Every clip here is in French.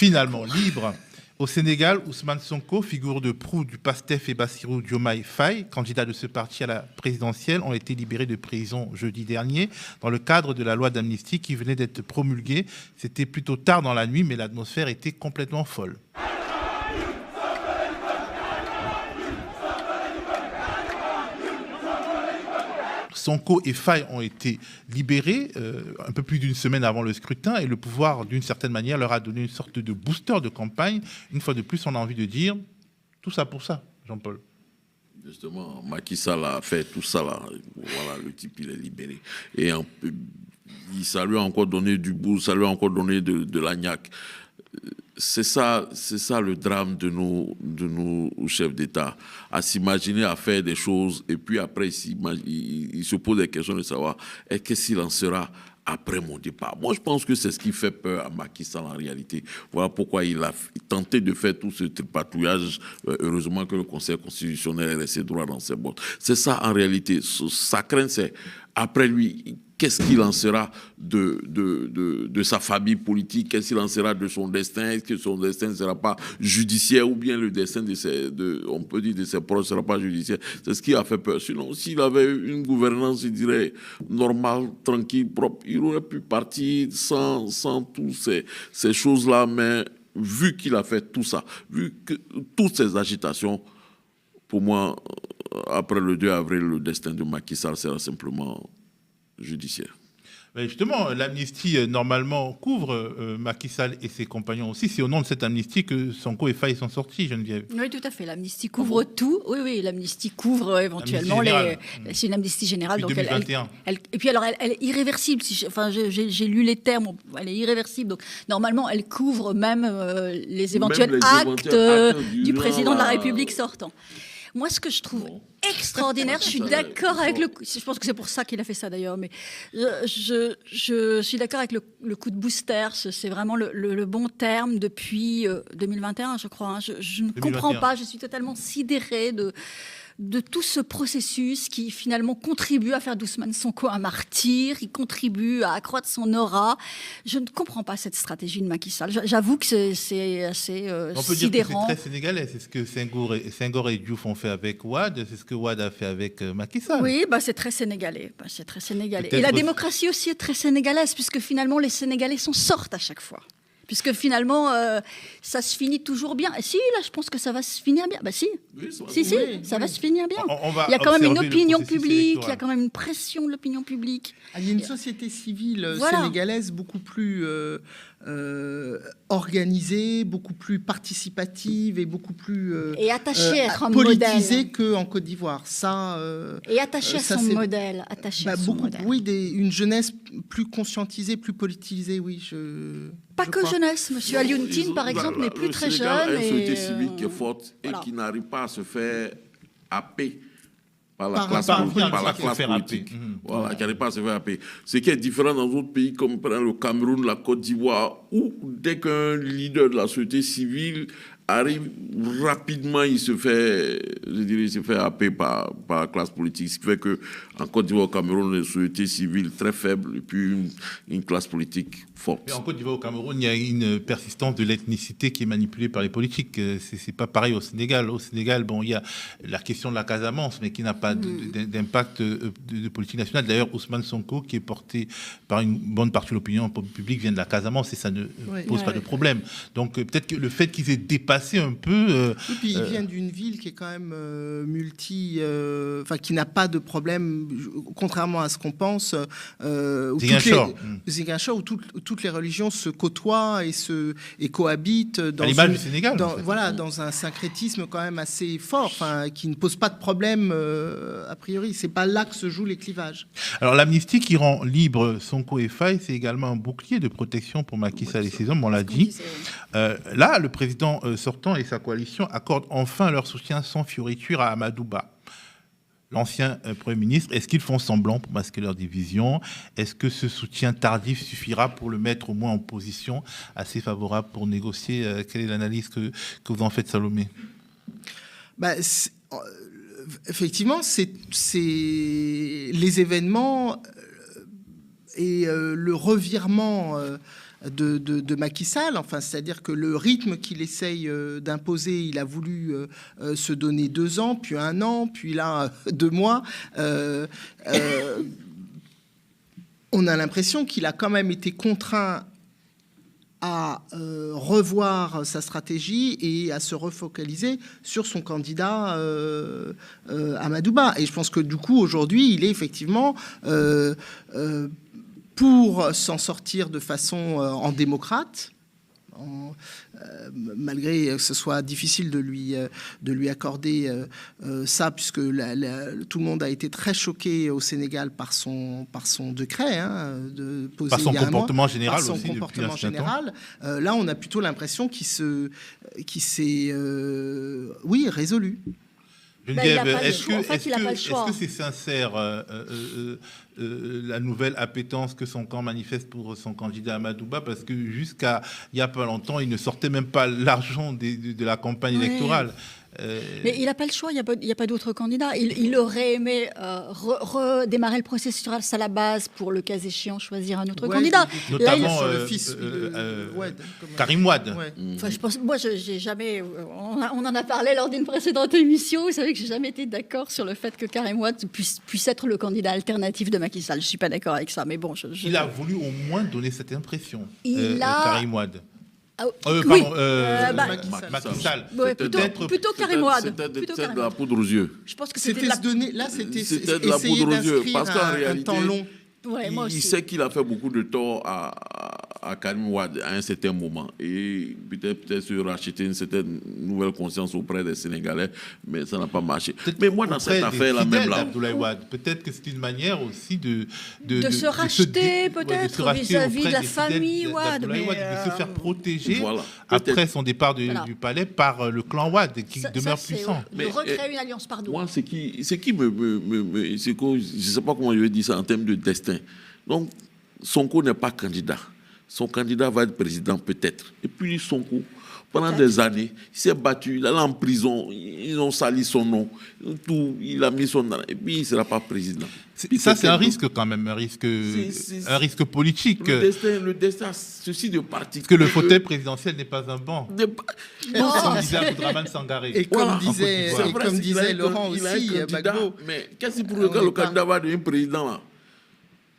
finalement libre. Au Sénégal, Ousmane Sonko, figure de proue du PASTEF, et Bassirou Diomaye Faye, candidats de ce parti à la présidentielle, ont été libérés de prison jeudi dernier dans le cadre de la loi d'amnistie qui venait d'être promulguée. C'était plutôt tard dans la nuit, mais l'atmosphère était complètement folle. Sonko et Faye ont été libérés un peu plus d'une semaine avant le scrutin et le pouvoir, d'une certaine manière, leur a donné une sorte de booster de campagne. Une fois de plus, on a envie de dire tout ça pour ça, Jean-Paul. Justement, Macky Sall a fait tout ça là. Voilà, le type, il est libéré. Et ça lui a encore donné du boost, ça lui a encore donné de l'agnac. C'est ça le drame de nos chefs d'État, à s'imaginer à faire des choses et puis après il se pose des questions de savoir qu'est-ce qu'il en sera après mon départ. Moi, je pense que c'est ce qui fait peur à Macky Sall en réalité. Voilà pourquoi il a tenté de faire tout ce tripatouillage. Heureusement que le Conseil constitutionnel est resté droit dans ses bottes. C'est ça en réalité. Sa crainte, c'est après lui, qu'est-ce qu'il en sera de sa famille politique? Qu'est-ce qu'il en sera de son destin? Est-ce que son destin ne sera pas judiciaire ou bien le destin on peut dire de ses proches ne sera pas judiciaire? C'est ce qui a fait peur. Sinon, s'il avait une gouvernance, je dirais, normale, tranquille, propre, il aurait pu partir sans toutes ces choses-là. Mais vu qu'il a fait tout ça, vu que toutes ces agitations, pour moi, après le 2 avril, le destin de Macky Sall sera simplement judiciaire. Mais justement, l'amnistie, normalement, couvre Macky Sall et ses compagnons aussi. C'est au nom de cette amnistie que Sonko et Faye sont sortis, Geneviève. Oui, tout à fait. L'amnistie couvre tout. Oui, l'amnistie couvre éventuellement c'est une amnistie générale. Depuis donc 2021. Et puis alors, elle est irréversible. J'ai lu les termes. Elle est irréversible. Donc normalement, elle couvre même les éventuels actes du président de la République sortant. Moi, ce que je trouve extraordinaire, je suis d'accord avec je pense que c'est pour ça qu'il a fait ça d'ailleurs, mais je suis d'accord avec le coup de booster. C'est vraiment le bon terme depuis 2021, je crois. Je ne comprends pas, je suis totalement sidérée de tout ce processus qui finalement contribue à faire d'Ousmane Sonko un martyr, il contribue à accroître son aura. Je ne comprends pas cette stratégie de Macky Sall. J'avoue que c'est assez sidérant. On peut dire que c'est très sénégalais, c'est ce que Senghor et Diouf ont fait avec Wade, c'est ce que Wade a fait avec Macky Sall. Oui, c'est très sénégalais. Et la démocratie aussi est très sénégalaise, puisque finalement les Sénégalais s'en sortent à chaque fois. Puisque finalement, ça se finit toujours bien. Si, là, je pense que ça va se finir bien. Si, ça va se finir bien. Il y a quand même une opinion publique, il y a quand même une pression de l'opinion publique. Il y a une société civile sénégalaise beaucoup plus organisée, beaucoup plus participative et beaucoup plus et attachée à être un politisée qu'en Côte d'Ivoire. Et attachée à son modèle. Oui, une jeunesse plus conscientisée, plus politisée, oui. Pas que jeunesse, monsieur Alioune par exemple, n'est plus très jeune. Une société civile qui est forte et qui n'arrive pas à se faire happer par la classe politique. Voilà, qui n'arrive pas à se faire happer. Ce qui est différent dans d'autres pays comme par exemple le Cameroun, la Côte d'Ivoire, où dès qu'un leader de la société civile arrive rapidement, il se fait happer par la classe politique. Ce qui fait qu'en Côte d'Ivoire, au Cameroun, une société civile très faible et puis une classe politique forte. Mais en Côte d'Ivoire, au Cameroun, il y a une persistance de l'ethnicité qui est manipulée par les politiques. C'est pas pareil au Sénégal. Au Sénégal, il y a la question de la Casamance, mais qui n'a pas d'impact de politique nationale. D'ailleurs, Ousmane Sonko, qui est porté par une bonne partie de l'opinion publique, vient de la Casamance et ça ne pose pas de problème. Donc peut-être que le fait qu'ils aient dépassé un peu... Et puis il vient d'une ville qui est quand même qui n'a pas de problème, contrairement à ce qu'on pense. Ziguinchor, où toutes les religions se côtoient et cohabitent dans, du Sénégal, dans un syncrétisme quand même assez fort, qui ne pose pas de problème a priori. C'est pas là que se jouent les clivages. Alors l'amnistie qui rend libre Sonko et Faye, c'est également un bouclier de protection pour Macky Sall et ses hommes, on l'a dit. Là, le président sortant et sa coalition accordent enfin leur soutien sans fioriture à Amadou Ba, l'ancien Premier ministre. Est-ce qu'ils font semblant pour masquer leur division? Est-ce que ce soutien tardif suffira pour le mettre au moins en position assez favorable pour négocier? Quelle est l'analyse que vous en faites, Salomé? Effectivement, c'est les événements et le revirement de Macky Sall. Enfin, c'est-à-dire que le rythme qu'il essaye d'imposer, il a voulu se donner 2 ans, puis 1 an, puis là 2 mois. On a l'impression qu'il a quand même été contraint à revoir sa stratégie et à se refocaliser sur son candidat Amadouba. Et je pense que du coup, aujourd'hui, il est effectivement, pour s'en sortir de façon en démocrate, malgré que ce soit difficile de lui accorder ça, puisque tout le monde a été très choqué au Sénégal par son décret, de poser par son il y a comportement général par son aussi, comportement depuis un certain général. Là, on a plutôt l'impression qu'il s'est résolu. Geneviève, il a pas le est-ce choix. En fait, il a pas le choix. que c'est sincère la nouvelle appétence que son camp manifeste pour son candidat Amadouba, parce que jusqu'à il n'y a pas longtemps, il ne sortait même pas l'argent de la campagne électorale. Mais il n'a pas le choix, il n'y a pas d'autre candidat. Il aurait aimé redémarrer le processus à la base pour, le cas échéant, choisir un autre candidat. Notamment sur le fils Wade, Karim Wade. Ouais. Enfin, moi, j'ai jamais... On en a parlé lors d'une précédente émission. Vous savez que j'ai jamais été d'accord sur le fait que Karim Wade puisse être le candidat alternatif de Macky Sall. Je suis pas d'accord avec ça, mais bon... Il a voulu au moins donner cette impression, Karim Wade. Macky Sall. Ouais, plutôt Karim Wade. C'était de la poudre aux yeux. Je pense que c'était de la poudre aux yeux. Parce qu'en réalité, temps long. Ouais, il sait qu'il a fait beaucoup de tort à Karim Wade à un certain moment. Et peut-être se racheter une certaine nouvelle conscience auprès des Sénégalais, mais ça n'a pas marché. Mais moi, dans cette affaire-là, même là... Peut-être que c'est une manière aussi de se racheter, peut-être, vis-à-vis de la famille Wade. De se faire protéger après son départ du palais par le clan Wade, qui demeure puissant. De recréer une alliance, pardon. Moi, ce qui me je ne sais pas comment je vais dire ça en termes de destin. Donc, Sonko n'est pas candidat. Son candidat va être président peut-être. Et puis Sonko, pendant des années, il s'est battu, il est allé en prison, ils ont sali son nom, tout, il a mis son nom, et puis il ne sera pas président. Ça, c'est un risque quand même, un risque politique. Le destin, ceci de parti. Parce que le fauteuil présidentiel n'est pas un banc. Comme disait Aboudraman Sangaré. Et comme disait Laurent aussi, Gbagbo. Mais qu'est-ce que pour le candidat va devenir président là?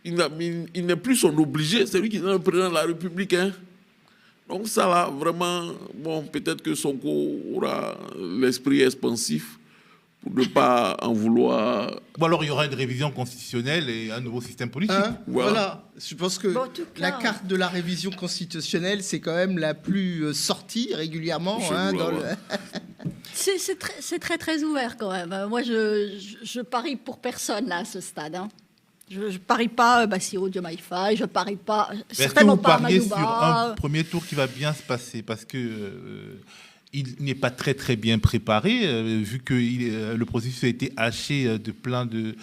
Il n'est plus son obligé, c'est lui qui est le président de la République. Hein. Donc ça là, vraiment, bon, peut-être que Sonko aura l'esprit expansif pour ne pas en vouloir. Ou alors il y aura une révision constitutionnelle et un nouveau système politique. Voilà. Je pense que la carte de la révision constitutionnelle, c'est quand même la plus sortie régulièrement. C'est très très ouvert quand même. Moi, je parie pour personne là à ce stade. Hein. Je parie pas Bassirou Diomaye Faye, je parie pas certainement pas Amadouba. Est-ce que vous pariez sur un premier tour qui va bien se passer, parce que il n'est pas très très bien préparé, vu que le processus a été haché de plein de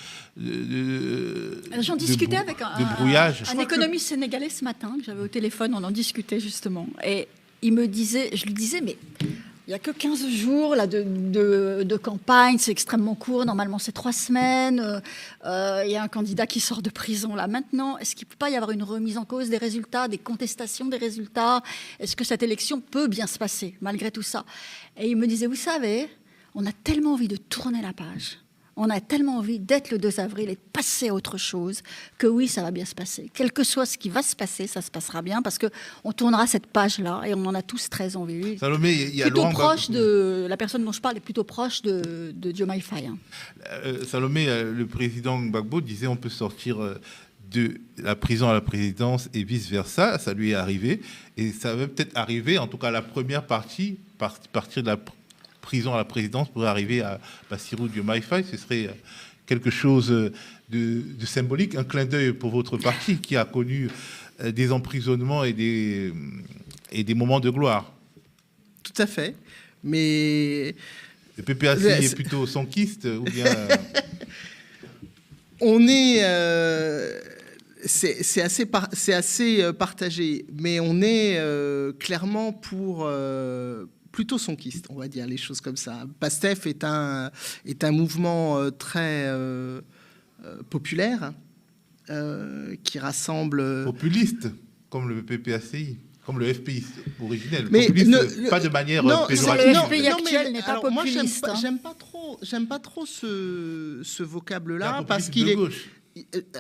j'en discutais avec un économiste sénégalais ce matin, que j'avais au téléphone, on en discutait justement, et je lui disais, mais il n'y a que 15 jours là, de campagne, c'est extrêmement court, normalement c'est 3 semaines, il y a un candidat qui sort de prison là maintenant, est-ce qu'il ne peut pas y avoir une remise en cause des résultats, des contestations des résultats, est-ce que cette élection peut bien se passer malgré tout ça? Et il me disait, vous savez, on a tellement envie de tourner la page, on a tellement envie d'être le 2 avril et de passer à autre chose, que oui, ça va bien se passer. Quel que soit ce qui va se passer, ça se passera bien, parce qu'on tournera cette page-là, et on en a tous très envie. Salomé, il y a plutôt proche de... La personne dont je parle est plutôt proche de Diomaye Faye. Hein. Salomé, le président Gbagbo disait on peut sortir de la prison à la présidence et vice-versa. Ça lui est arrivé, et ça va peut-être arriver, en tout cas la première partie, partir de la prison à la présidence pour arriver à Bassirou Diomaye Faye. Ce serait quelque chose de symbolique, un clin d'œil pour votre parti qui a connu des emprisonnements et des moments de gloire. Tout à fait, mais... Le PPAC est plutôt sonquiste ou bien... On est... c'est assez partagé, mais on est clairement pour... plutôt sonquiste, on va dire les choses comme ça. PASTEF est un mouvement très populaire qui rassemble... Populiste. comme le PPACI, comme le FPI originel. Mais pas de manière péjorative. Le FPI actuel n'est pas populiste. Moi, j'aime pas trop ce vocable-là parce qu'il est.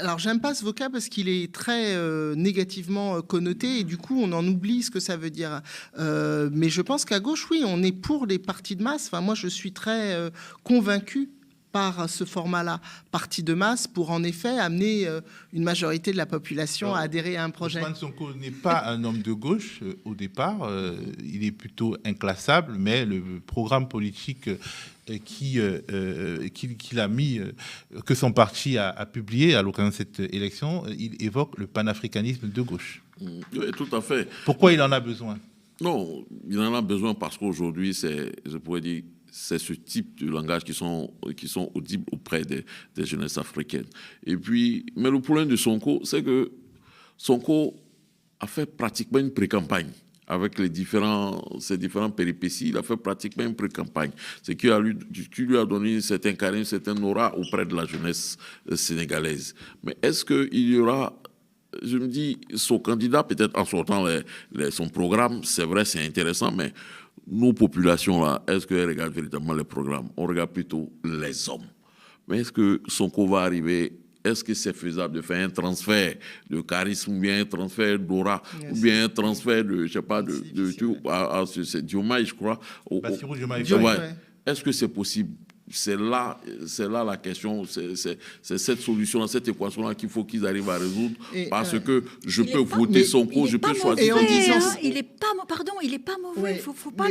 Alors, j'aime pas ce vocable parce qu'il est très négativement connoté et du coup, on en oublie ce que ça veut dire. Mais je pense qu'à gauche, oui, on est pour les partis de masse. Enfin, moi, je suis très convaincu par ce format-là, parti de masse, pour en effet amener une majorité de la population à adhérer à un projet. Ousmane Sonko n'est pas un homme de gauche au départ, il est plutôt inclassable, mais le programme politique qu'il a mis, que son parti a publié à l'occasion de cette élection, il évoque le panafricanisme de gauche. Oui, tout à fait. Pourquoi il en a besoin? Non, il en a besoin parce qu'aujourd'hui, je pourrais dire, c'est ce type de langage qui sont audibles auprès des jeunesses africaines. Et puis, mais le problème de Sonko, c'est que Sonko a fait pratiquement une pré-campagne avec ces différentes péripéties. Il a fait pratiquement une pré-campagne, ce qui lui a donné un certain charisme, un certain aura auprès de la jeunesse sénégalaise. Mais est-ce qu'il y aura... Je me dis, son candidat, peut-être en sortant son programme, c'est vrai, c'est intéressant, mais nos populations, là, est-ce qu'elles regardent véritablement les programmes? On regarde plutôt les hommes. Mais est-ce que Sonko va arriver? Est-ce que c'est faisable de faire un transfert de charisme, ou bien un transfert d'aura, ou bien un transfert de, je sais pas, c'est Diomaye, je crois. Bassirou Diomaye. Est-ce que c'est possible? C'est là la question, c'est cette solution, cette équation-là qu'il faut qu'ils arrivent à résoudre, parce que je peux voter Sonko, je peux choisir. Il n'est pas mauvais, il ne faut pas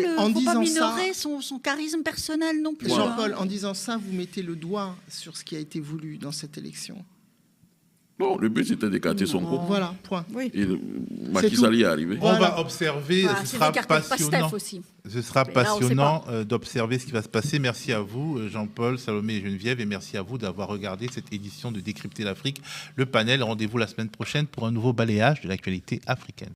minorer son charisme personnel non plus. Jean-Paul, en disant ça, vous mettez le doigt sur ce qui a été voulu dans cette élection. Non, le but c'était d'écarter Sonko. Voilà, point. Oui. Et Macky Sall y est arrivé. On va observer, ce sera passionnant. Aussi. Ce sera passionnant d'observer ce qui va se passer. Merci à vous, Jean-Paul, Salomé et Geneviève, et merci à vous d'avoir regardé cette édition de Décrypter l'Afrique. Le panel, rendez-vous la semaine prochaine pour un nouveau balayage de l'actualité africaine.